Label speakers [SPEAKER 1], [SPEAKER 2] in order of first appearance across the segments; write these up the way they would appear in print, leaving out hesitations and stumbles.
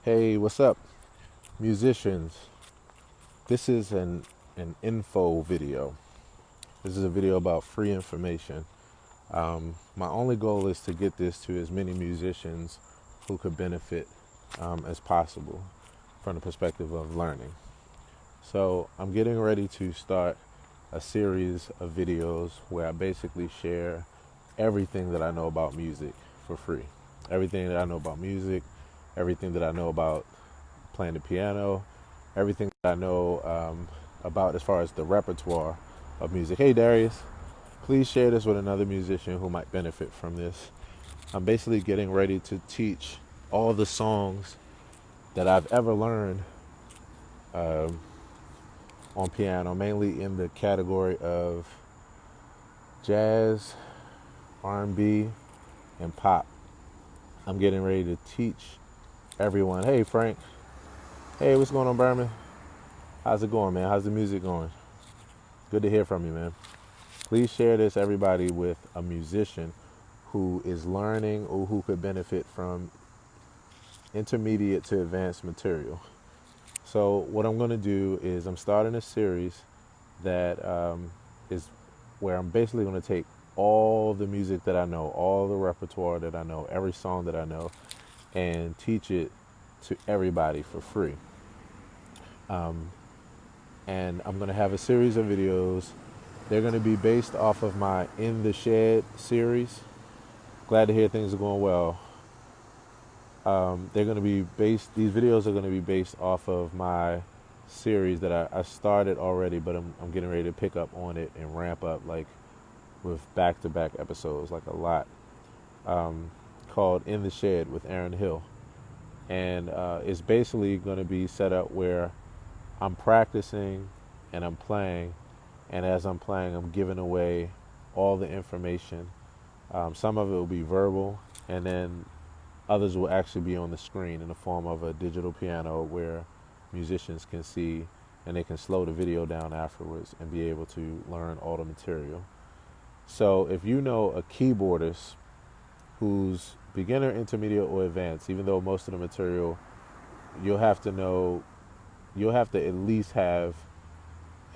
[SPEAKER 1] Hey, what's up, musicians? This is an info video. This is a video about free information. My only goal is to get this to as many musicians who could benefit as possible from the perspective of learning. So I'm getting ready to start a series of videos where I basically share everything that I know about music for free. Everything that I know about music, everything that I know about playing the piano, everything that I know about as far as the repertoire of music. Hey, Darius, please share this with another musician who might benefit from this. I'm basically getting ready to teach all the songs that I've ever learned um, on piano, mainly in the category of jazz, R&B, and pop. I'm getting ready to teach everyone. Hey, Frank. Hey, what's going on, Berman? How's it going, man? How's the music going? Good to hear from you, man. Please share this, everybody, with a musician who is learning or who could benefit from intermediate to advanced material. So what I'm going to do is I'm starting a series that is where I'm basically going to take all the music that I know, all the repertoire that I know, every song that I know, and teach it to everybody for free. And I'm going to have a series of videos. They're going to be based off of my In the Shed series. Glad to hear things are going well. They're going to be based. These videos are going to be based off of my series that I started already, but I'm getting ready to pick up on it and ramp up like with back-to-back episodes, like a lot. Called In the Shed with Aaron Hill, and it's basically going to be set up where I'm practicing and I'm playing, and as I'm playing, I'm giving away all the information. Some of it will be verbal, and then others will actually be on the screen in the form of a digital piano where musicians can see and they can slow the video down afterwards and be able to learn all the material. So if you know a keyboardist who's beginner, intermediate, or advanced, even though most of the material you'll have to know, you'll have to at least have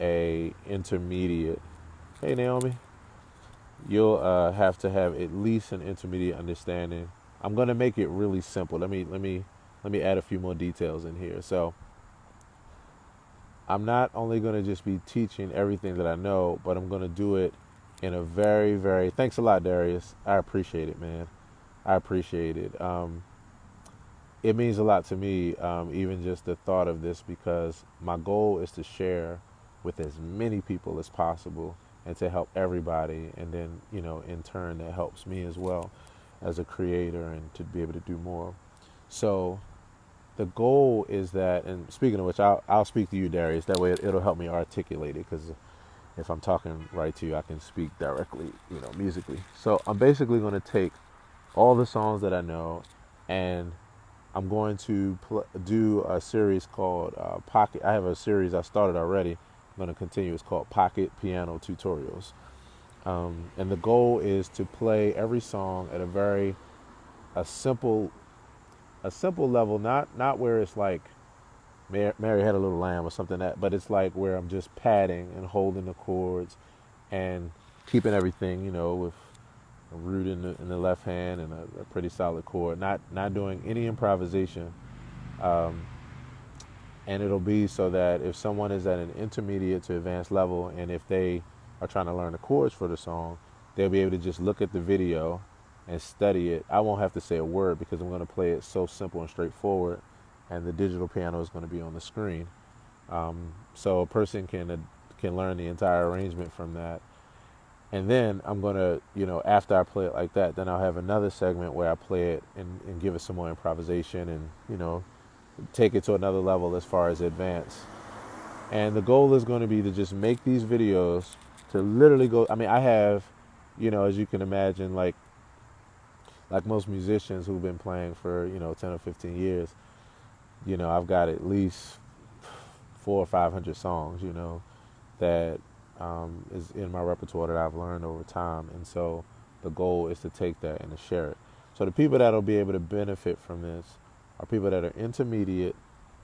[SPEAKER 1] a intermediate. Hey, Naomi. You'll have to have at least an intermediate understanding. I'm going to make it really simple. Let me add a few more details in here. So I'm not only going to just be teaching everything that I know, but I'm going to do it in a very, very. Thanks a lot, Darius. I appreciate it, man. I appreciate it. It means a lot to me, even just the thought of this, because my goal is to share with as many people as possible and to help everybody. And then, in turn, that helps me as well as a creator and to be able to do more. So the goal is that, and speaking of which, I'll speak to you, Darius. That way it'll help me articulate it, because if I'm talking right to you, I can speak directly, musically. So I'm basically going to take all the songs that I know, and I'm going to do a series called Pocket. I have a series I started already. I'm going to continue. It's called Pocket Piano Tutorials. And the goal is to play every song at a simple a simple level, not where it's like Mary Had a Little Lamb or something but it's like where I'm just padding and holding the chords and keeping everything, with a root in the left hand and a pretty solid chord. Not doing any improvisation, and it'll be so that if someone is at an intermediate to advanced level, and if they are trying to learn the chords for the song, they'll be able to just look at the video and study it. I won't have to say a word because I'm going to play it so simple and straightforward, and the digital piano is going to be on the screen, so a person can learn the entire arrangement from that. And then I'm going to, after I play it like that, then I'll have another segment where I play it and give it some more improvisation and, take it to another level as far as advance. And the goal is going to be to just make these videos to literally go. I mean, I have, as you can imagine, like most musicians who've been playing for, 10 or 15 years, I've got at least 400 or 500 songs, that is in my repertoire that I've learned over time. And so the goal is to take that and to share it. So the people that'll be able to benefit from this are people that are intermediate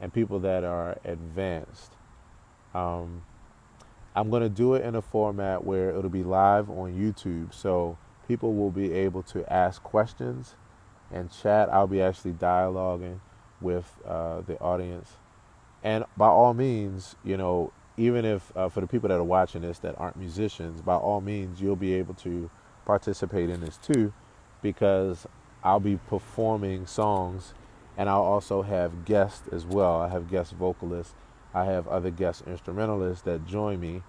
[SPEAKER 1] and people that are advanced. Um, I'm going to do it in a format where it'll be live on YouTube. So people will be able to ask questions and chat. I'll be actually dialoguing with the audience. And by all means, even if for the people that are watching this that aren't musicians, by all means, you'll be able to participate in this too, because I'll be performing songs and I'll also have guests as well. I have guest vocalists. I have other guest instrumentalists that join me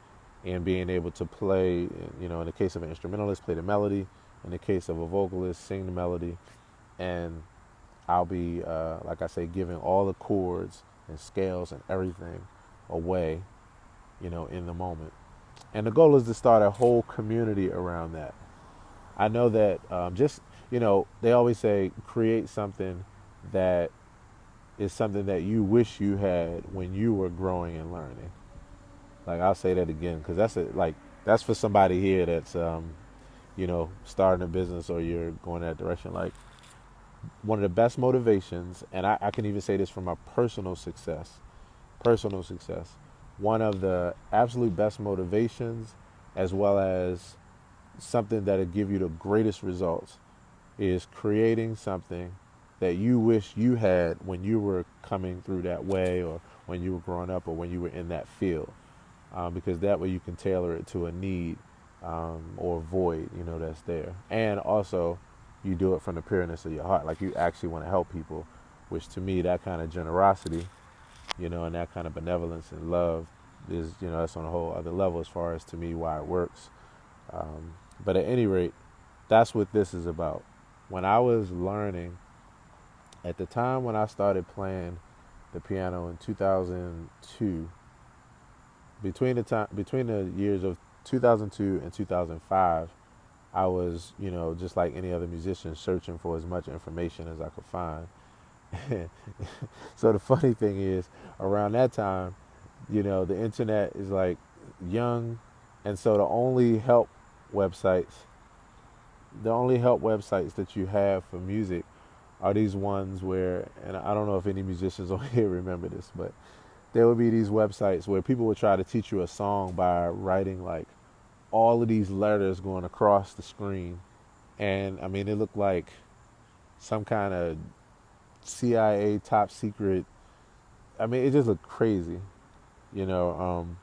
[SPEAKER 1] in being able to play, in the case of an instrumentalist, play the melody. In the case of a vocalist, sing the melody. And I'll be, like I say, giving all the chords and scales and everything away, in the moment. And the goal is to start a whole community around that. I know that they always say create something that is something that you wish you had when you were growing and learning. Like, I'll say that again, because that's for somebody here that's starting a business, or you're going that direction. Like, one of the best motivations, and I can even say this from my personal success, one of the absolute best motivations, as well as something that'll give you the greatest results, is creating something that you wish you had when you were coming through that way, or when you were growing up, or when you were in that field. Because that way you can tailor it to a need or void, that's there. And also, you do it from the pureness of your heart. Like, you actually want to help people, which to me, that kind of generosity, and that kind of benevolence and love is, that's on a whole other level as far as, to me, why it works. But at any rate, that's what this is about. When I was learning, at the time when I started playing the piano in 2002, between the years of 2002 and 2005, I was, just like any other musician, searching for as much information as I could find. So the funny thing is, around that time, the internet is like young, and so the only help websites that you have for music are these ones where, and I don't know if any musicians on here remember this, but there would be these websites where people would try to teach you a song by writing like all of these letters going across the screen. And I mean, it looked like some kind of CIA top secret. I mean, it just looked crazy, and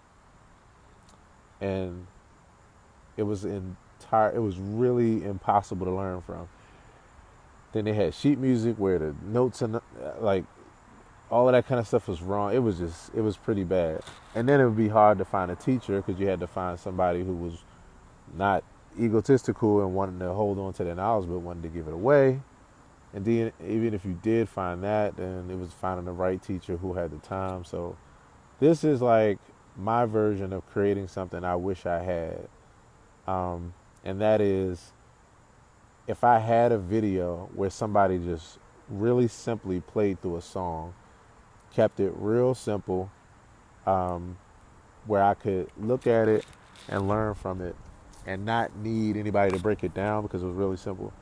[SPEAKER 1] it was really impossible to learn from. Then they had sheet music where the notes and like all of that kind of stuff was wrong. It was pretty bad. And then it would be hard to find a teacher, because you had to find somebody who was not egotistical and wanted to hold on to their knowledge but wanted to give it away. And then even if you did find that, then it was finding the right teacher who had the time. So this is like my version of creating something I wish I had. And that is, if I had a video where somebody just really simply played through a song, kept it real simple, where I could look at it and learn from it and not need anybody to break it down, because it was really simple.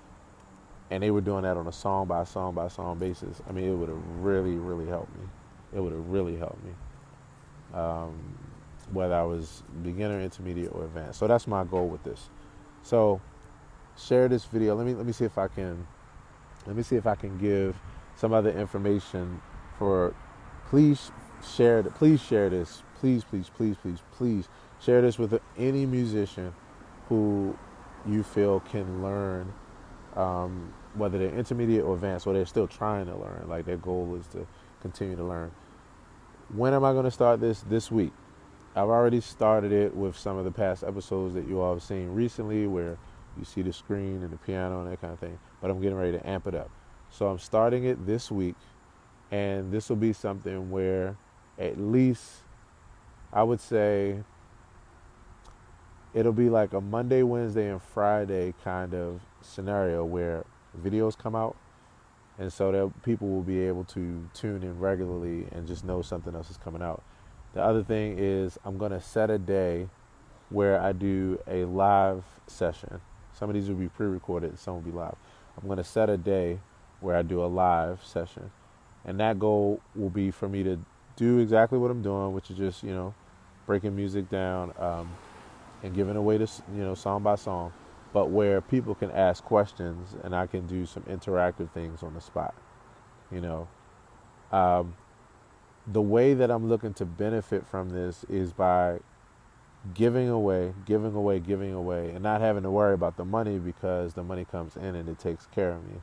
[SPEAKER 1] And they were doing that on a song by song by song basis. I mean, it would have really, really helped me. It would have really helped me, whether I was beginner, intermediate, or advanced. So that's my goal with this. So share this video. Let me see if I can give some other information for. Please share this. Please share this. Please share this with any musician who you feel can learn, whether they're intermediate or advanced, or they're still trying to learn. Like, their goal is to continue to learn. When am I going to start this? This week. I've already started it with some of the past episodes that you all have seen recently, where you see the screen and the piano and that kind of thing. But I'm getting ready to amp it up. So I'm starting it this week. And this will be something where, at least, I would say, it'll be like a Monday, Wednesday, and Friday kind of scenario where videos come out. And so that people will be able to tune in regularly and just know something else is coming out. The other thing is, I'm going to set a day where I do a live session. Some of these will be pre-recorded, some will be live. I'm going to set a day where I do a live session. And that goal will be for me to do exactly what I'm doing, which is just, breaking music down, and giving away this, song by song, but where people can ask questions and I can do some interactive things on the spot. You know, um, the way that I'm looking to benefit from this is by giving away, giving away, giving away, and not having to worry about the money because the money comes in and it takes care of me.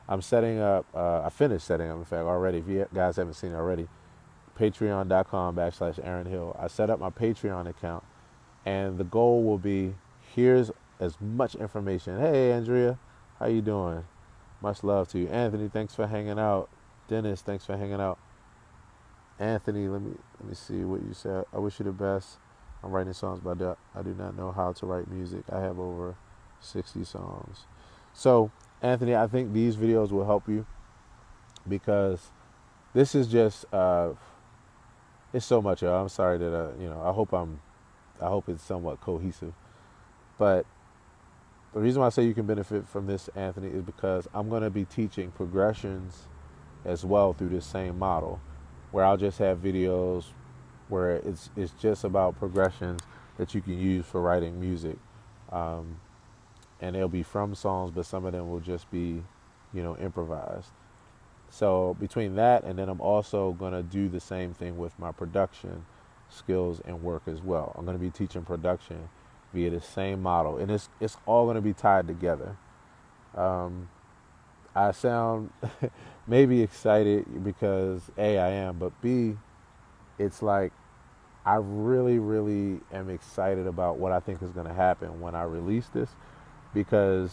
[SPEAKER 1] I'm setting up, I finished setting up, in fact, already. If you guys haven't seen it already, patreon.com/Aaron Hill. I set up my Patreon account, and the goal will be here's as much information. Hey, Andrea, how you doing? Much love to you. Anthony, thanks for hanging out. Dennis, thanks for hanging out. Anthony, let me see what you said. I wish you the best. I'm writing songs, but I do not know how to write music. I have over 60 songs. So, Anthony, I think these videos will help you because this is just it's so much. I'm sorry that I hope it's somewhat cohesive. But the reason why I say you can benefit from this, Anthony, is because I'm going to be teaching progressions as well through this same model, where I'll just have videos where it's just about progressions that you can use for writing music, and they'll be from songs, but some of them will just be, improvised. So between that and then I'm also going to do the same thing with my production skills and work as well. I'm going to be teaching production via the same model, and it's all going to be tied together. Um, I sound maybe excited because A, I am, but B, it's like I really, really am excited about what I think is going to happen when I release this because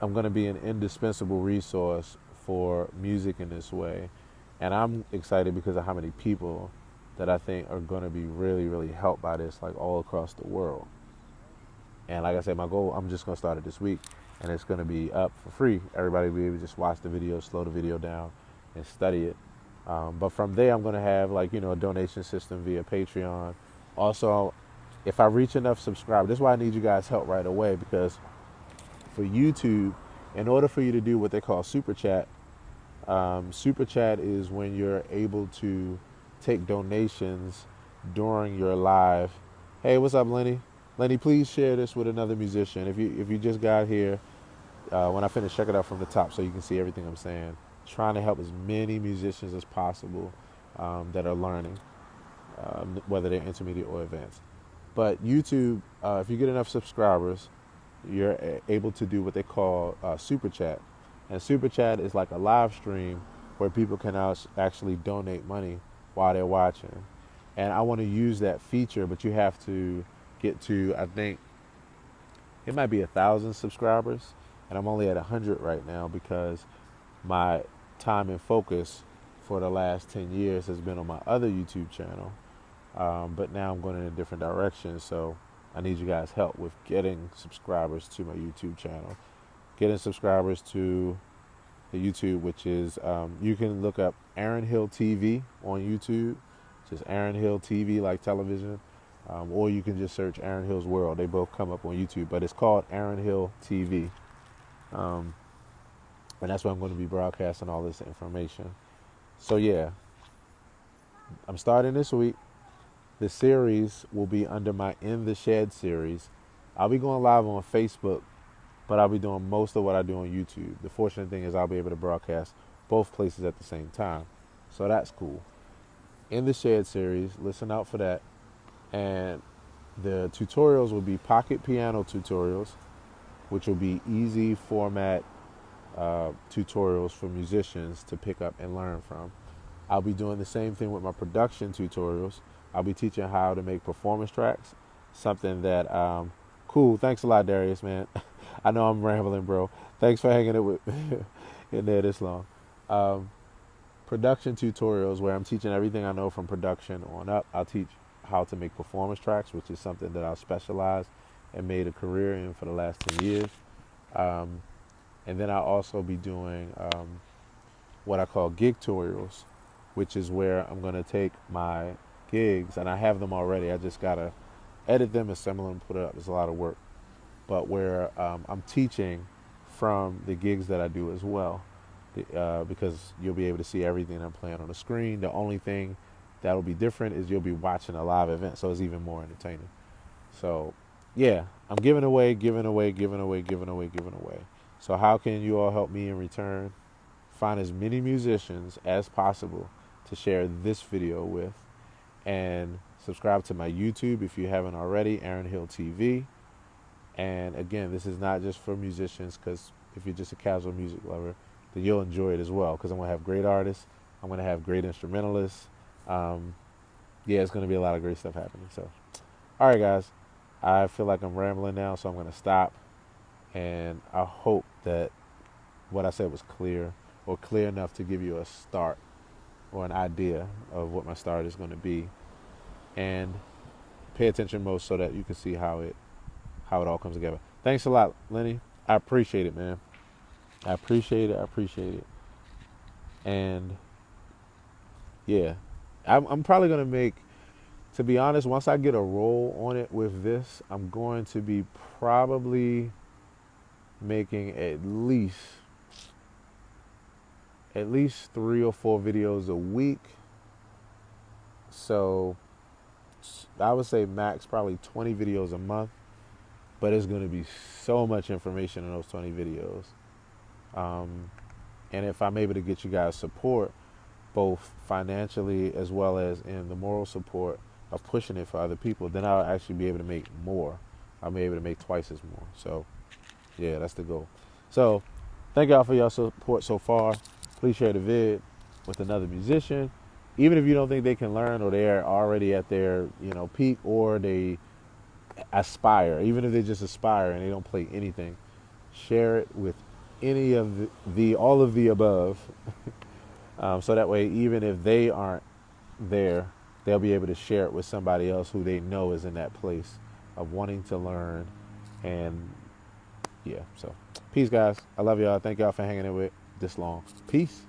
[SPEAKER 1] I'm going to be an indispensable resource for music in this way. And I'm excited because of how many people that I think are going to be really, really helped by this, like all across the world. And like I said, my goal, I'm just going to start it this week, and it's going to be up for free. Everybody will be able to just watch the video, slow the video down, and study it. But from there, I'm going to have a donation system via Patreon. Also, if I reach enough subscribers, this is why I need you guys' help right away, because for YouTube, in order for you to do what they call super chat is when you're able to take donations during your live. Hey, what's up, Lenny? Lenny, please share this with another musician. If you just got here, when I finish, check it out from the top so you can see everything I'm saying. Trying to help as many musicians as possible that are learning, whether they're intermediate or advanced. But YouTube, if you get enough subscribers, you're able to do what they call super chat. And super chat is like a live stream where people can actually donate money while they're watching. And I want to use that feature, but you have to get to, I think it might be 1,000 subscribers, and I'm only at 100 right now because my time and focus for the last 10 years has been on my other YouTube channel. But now I'm going in a different direction, so I need you guys' help with getting subscribers to my YouTube channel. Getting subscribers to the YouTube, which is, you can look up Aaron Hill TV on YouTube, just Aaron Hill TV like television, or you can just search Aaron Hill's World. They both come up on YouTube, but it's called Aaron Hill TV. And that's where I'm going to be broadcasting all this information. So yeah, I'm starting this week. The series will be under my In the Shed series. I'll be going live on Facebook, but I'll be doing most of what I do on YouTube. The fortunate thing is I'll be able to broadcast both places at the same time. So that's cool. In the Shed series, listen out for that. And the tutorials will be pocket piano tutorials, which will be easy format tutorials for musicians to pick up and learn from. I'll be doing the same thing with my production tutorials. I'll be teaching how to make performance tracks, something that, cool. Thanks a lot, Darius, man. I know I'm rambling, bro. Thanks for hanging it with in there this long. Production tutorials where I'm teaching everything I know from production on up. I'll teach how to make performance tracks, which is something that I've specialized and made a career in for the last 10 years. And then I'll also be doing what I call gig tutorials, which is where I'm going to take my gigs, and I have them already. I just got to edit them, assemble them, put it up. It's a lot of work. But where I'm teaching from the gigs that I do as well. because you'll be able to see everything I'm playing on the screen. The only thing that'll be different is you'll be watching a live event, so it's even more entertaining. So, yeah, I'm giving away, giving away, giving away, giving away, giving away. So, how can you all help me in return? Find as many musicians as possible to share this video with, and subscribe to my YouTube if you haven't already, Aaron Hill TV. And again, this is not just for musicians, because if you're just a casual music lover, then you'll enjoy it as well, because I'm going to have great artists. I'm going to have great instrumentalists. Yeah, it's going to be a lot of great stuff happening. So, all right, guys. I feel like I'm rambling now, so I'm going to stop. And I hope that what I said was clear, or clear enough to give you a start or an idea of what my start is going to be. And pay attention most so that you can see how it all comes together. Thanks a lot, Lenny. I appreciate it, man. I appreciate it. I appreciate it. And yeah, I'm probably going to make, to be honest, once I get a roll on it with this, I'm going to be probably making at least 3 or 4 videos a week. So I would say max probably 20 videos a month, but it's going to be so much information in those 20 videos. And if I'm able to get you guys support, both financially as well as in the moral support of pushing it for other people, then I'll actually be able to make more. I'll be able to make twice as more. So, yeah, that's the goal. So, thank y'all for your support so far. Please share the vid with another musician. Even if you don't think they can learn, or they're already at their, peak, or they aspire, even if they just aspire and they don't play anything, share it with any of all of the above. So that way, even if they aren't there, they'll be able to share it with somebody else who they know is in that place of wanting to learn. And yeah, so peace, guys. I love y'all. Thank y'all for hanging in with this long. Peace.